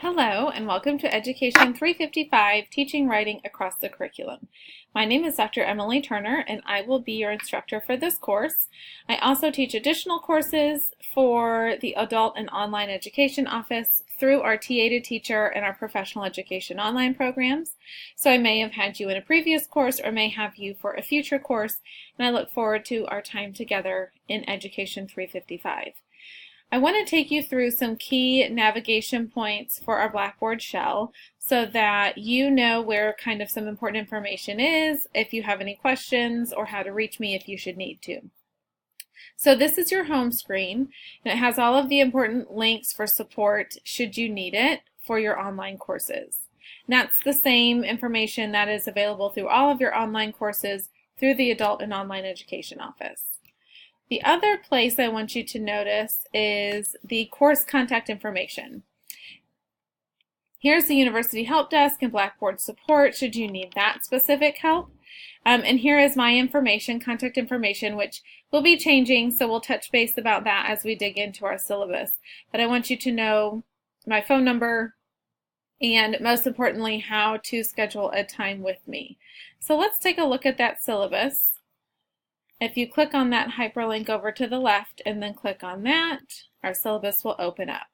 Hello and welcome to Education 355, Teaching Writing Across the Curriculum. My name is Dr. Emily Turner and I will be your instructor for this course. I also teach additional courses for the Adult and Online Education Office through our TA to Teacher and our Professional Education Online programs. So I may have had you in a previous course or may have you for a future course, and I look forward to our time together in Education 355. I want to take you through some key navigation points for our Blackboard shell so that you know where kind of some important information is, if you have any questions, or how to reach me if you should need to. So this is your home screen, and it has all of the important links for support should you need it for your online courses. And that's the same information that is available through all of your online courses through the Adult and Online Education Office. The other place I want you to notice is the course contact information. Here's the University Help Desk and Blackboard support should you need that specific help. And here is my information, contact information, which will be changing, so we'll touch base about that as we dig into our syllabus. But I want you to know my phone number and, most importantly, how to schedule a time with me. So let's take a look at that syllabus. If you click on that hyperlink over to the left and then click on that, our syllabus will open up.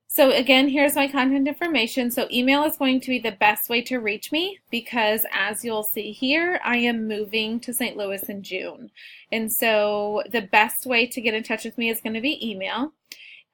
So again, here's my contact information. So email is going to be the best way to reach me because, as you'll see here, I am moving to St. Louis in June. And so the best way to get in touch with me is going to be email.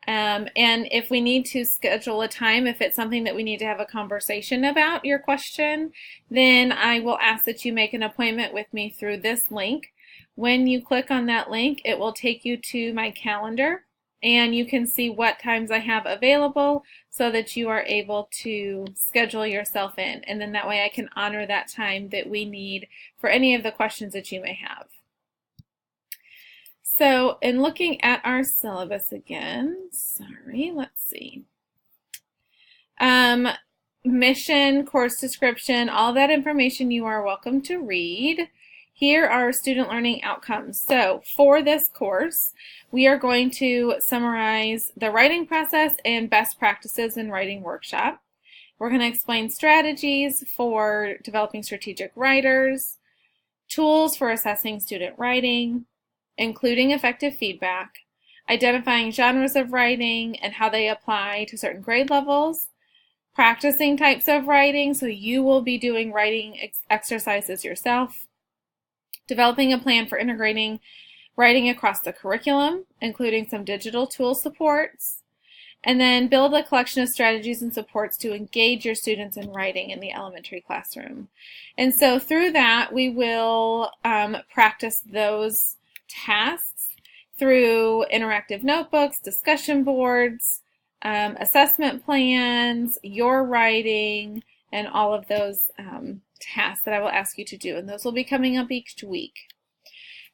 And if we need to schedule a time, if it's something that we need to have a conversation about, your question, then I will ask that you make an appointment with me through this link. When you click on that link, it will take you to my calendar, and you can see what times I have available so that you are able to schedule yourself in. And then that way I can honor that time that we need for any of the questions that you may have. So, in looking at our syllabus again, let's see. Mission, course description, all that information you are welcome to read. Here are student learning outcomes. So, for this course, we are going to summarize the writing process and best practices in writing workshop. We're going to explain strategies for developing strategic writers, tools for assessing student writing, including effective feedback, identifying genres of writing and how they apply to certain grade levels, practicing types of writing, so you will be doing writing exercises yourself, developing a plan for integrating writing across the curriculum, including some digital tool supports, and then build a collection of strategies and supports to engage your students in writing in the elementary classroom. And so through that, we will practice those tasks through interactive notebooks, discussion boards, assessment plans, your writing, and all of those tasks that I will ask you to do. And those will be coming up each week.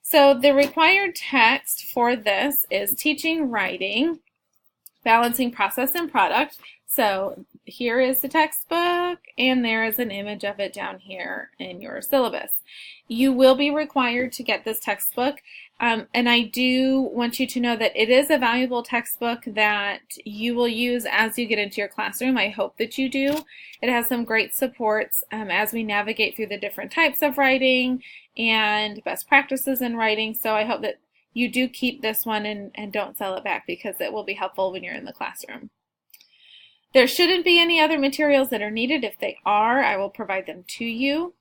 So the required text for this is Teaching Writing, Balancing Process and Product. So here is the textbook, and there is an image of it down here in your syllabus. You will be required to get this textbook, and I do want you to know that it is a valuable textbook that you will use as you get into your classroom. I hope that you do. It has some great supports as we navigate through the different types of writing and best practices in writing, so I hope that you do keep this one and don't sell it back because it will be helpful when you're in the classroom. There shouldn't be any other materials that are needed. If they are, I will provide them to you.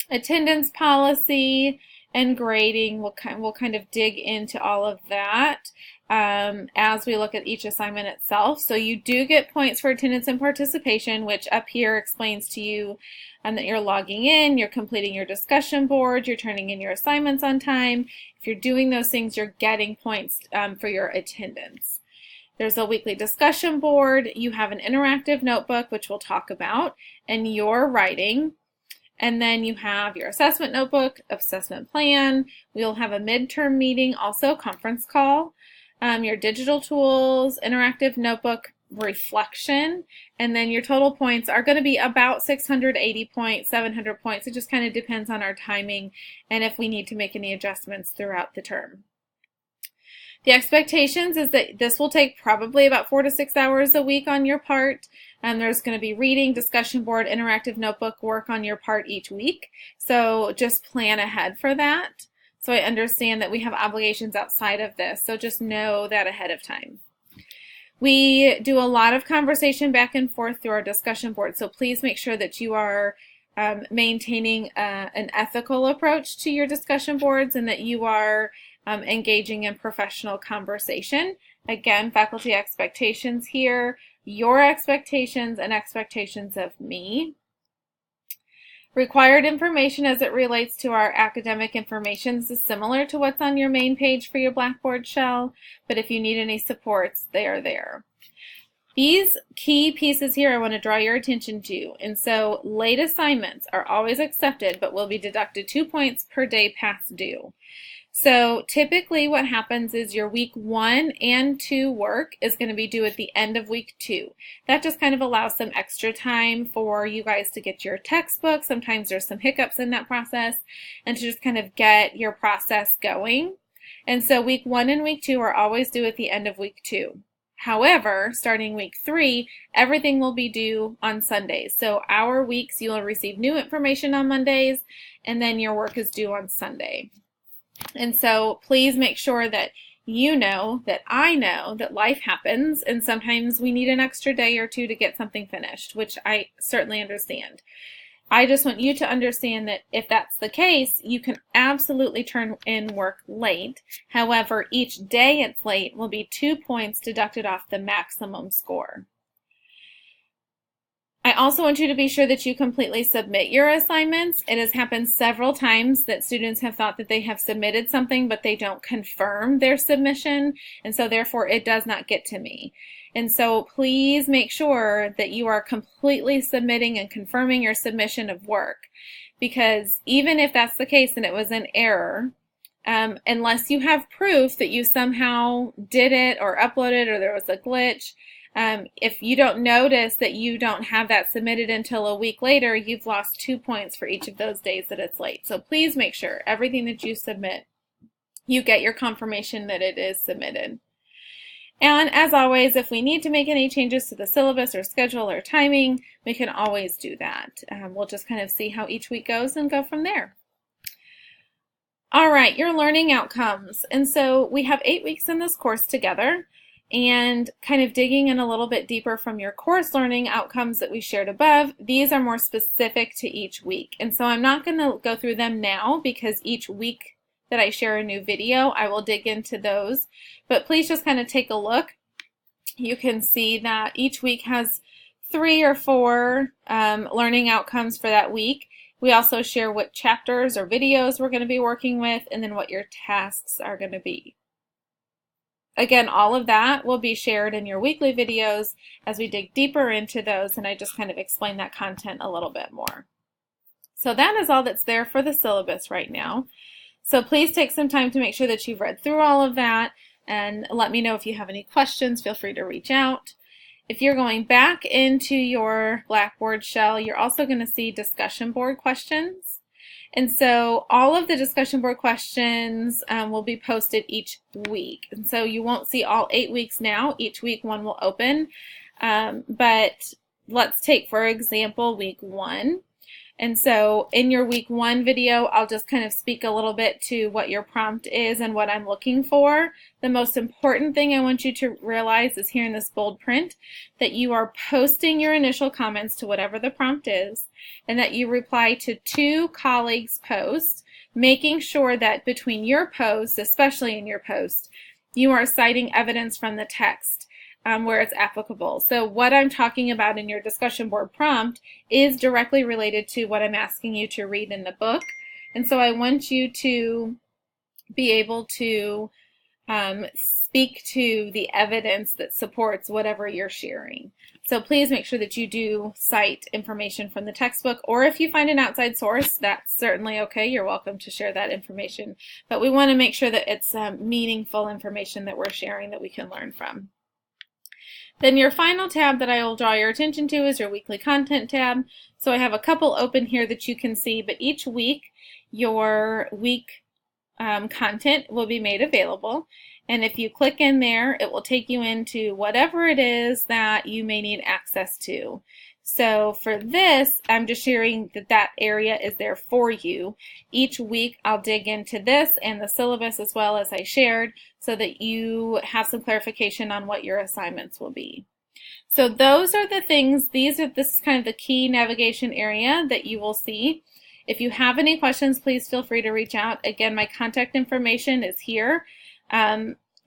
Attendance policy and grading, we'll kind of dig into all of that as we look at each assignment itself. So you do get points for attendance and participation, which up here explains to you that you're logging in, you're completing your discussion board, you're turning in your assignments on time. If you're doing those things, you're getting points for your attendance. There's a weekly discussion board. You have an interactive notebook, which we'll talk about, and your writing. And then you have your assessment notebook, assessment plan. We'll have a midterm meeting, also conference call, your digital tools, interactive notebook, reflection, and then your total points are going to be about 680 points, 700 points. It just kind of depends on our timing and if we need to make any adjustments throughout the term. The expectations is that this will take probably about 4 to 6 hours a week on your part. There's going to be reading, discussion board, interactive notebook work on your part each week. So just plan ahead for that. So I understand that we have obligations outside of this. So just know that ahead of time. We do a lot of conversation back and forth through our discussion board. So please make sure that you are maintaining an ethical approach to your discussion boards and that you are engaging in professional conversation. Again, faculty expectations here, your expectations and expectations of me. Required information as it relates to our academic information is similar to what's on your main page for your Blackboard shell, but if you need any supports, they are there. These key pieces here I want to draw your attention to. And so late assignments are always accepted, but will be deducted 2 points per day past due. So typically what happens is your week 1 and 2 work is going to be due at the end of week 2. That just kind of allows some extra time for you guys to get your textbook. Sometimes there's some hiccups in that process, and to just kind of get your process going. And so week 1 and week 2 are always due at the end of week 2. However, starting week 3, everything will be due on Sundays. So our weeks, you'll receive new information on Mondays, and then your work is due on Sunday. And so please make sure that you know that I know that life happens, and sometimes we need an extra day or two to get something finished, which I certainly understand. I just want you to understand that if that's the case, you can absolutely turn in work late. However, each day it's late will be 2 points deducted off the maximum score. I also want you to be sure that you completely submit your assignments. It has happened several times that students have thought that they have submitted something, but they don't confirm their submission, and so therefore it does not get to me. And so please make sure that you are completely submitting and confirming your submission of work, because even if that's the case and it was an error, unless you have proof that you somehow did it or uploaded or there was a glitch, if you don't notice that you don't have that submitted until a week later, you've lost 2 points for each of those days that it's late. So please make sure everything that you submit, you get your confirmation that it is submitted. And as always, if we need to make any changes to the syllabus or schedule or timing, we can always do that. We'll just kind of see how each week goes and go from there. All right, your learning outcomes. And so we have 8 weeks in this course together. And kind of digging in a little bit deeper from your course learning outcomes that we shared above, these are more specific to each week. And so I'm not going to go through them now because each week that I share a new video, I will dig into those. But please just kind of take a look. You can see that each week has 3 or 4 learning outcomes for that week. We also share what chapters or videos we're going to be working with, and then what your tasks are going to be. Again, all of that will be shared in your weekly videos as we dig deeper into those, and I just kind of explain that content a little bit more. So that is all that's there for the syllabus right now. So please take some time to make sure that you've read through all of that, and let me know if you have any questions. Feel free to reach out. If you're going back into your Blackboard shell, you're also going to see discussion board questions. And so all of the discussion board questions will be posted each week. And so you won't see all 8 weeks now. Each week one will open. But let's take, for example, week 1. And so in your week 1 video, I'll just kind of speak a little bit to what your prompt is and what I'm looking for. The most important thing I want you to realize is here in this bold print that you are posting your initial comments to whatever the prompt is, and that you reply to 2 colleagues' posts, making sure that between your posts, especially in your post, you are citing evidence from the text. Where it's applicable. So what I'm talking about in your discussion board prompt is directly related to what I'm asking you to read in the book. And so I want you to be able to speak to the evidence that supports whatever you're sharing. So please make sure that you do cite information from the textbook, or if you find an outside source, that's certainly okay. You're welcome to share that information. But we want to make sure that it's meaningful information that we're sharing that we can learn from. Then your final tab that I will draw your attention to is your weekly content tab. So I have a couple open here that you can see, but each week your week content will be made available. And if you click in there, it will take you into whatever it is that you may need access to. So for this, I'm just sharing that that area is there for you. Each week I'll dig into this and the syllabus as well as I shared so that you have some clarification on what your assignments will be. So those are the things, this is kind of the key navigation area that you will see. If you have any questions, please feel free to reach out. Again, my contact information is here.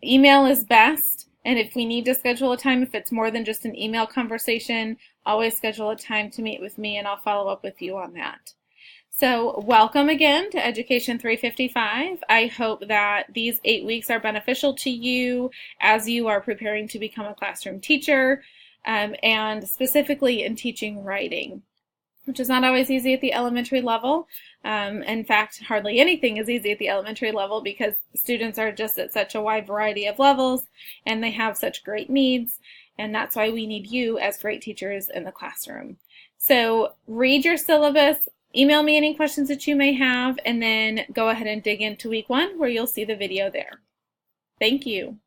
Email is best, and if we need to schedule a time, if it's more than just an email conversation, always schedule a time to meet with me and I'll follow up with you on that. So welcome again to Education 355. I hope that these 8 weeks are beneficial to you as you are preparing to become a classroom teacher, and specifically in teaching writing, which is not always easy at the elementary level. In fact, hardly anything is easy at the elementary level because students are just at such a wide variety of levels and they have such great needs, and that's why we need you as great teachers in the classroom. So read your syllabus, email me any questions that you may have, and then go ahead and dig into week 1 where you'll see the video there. Thank you.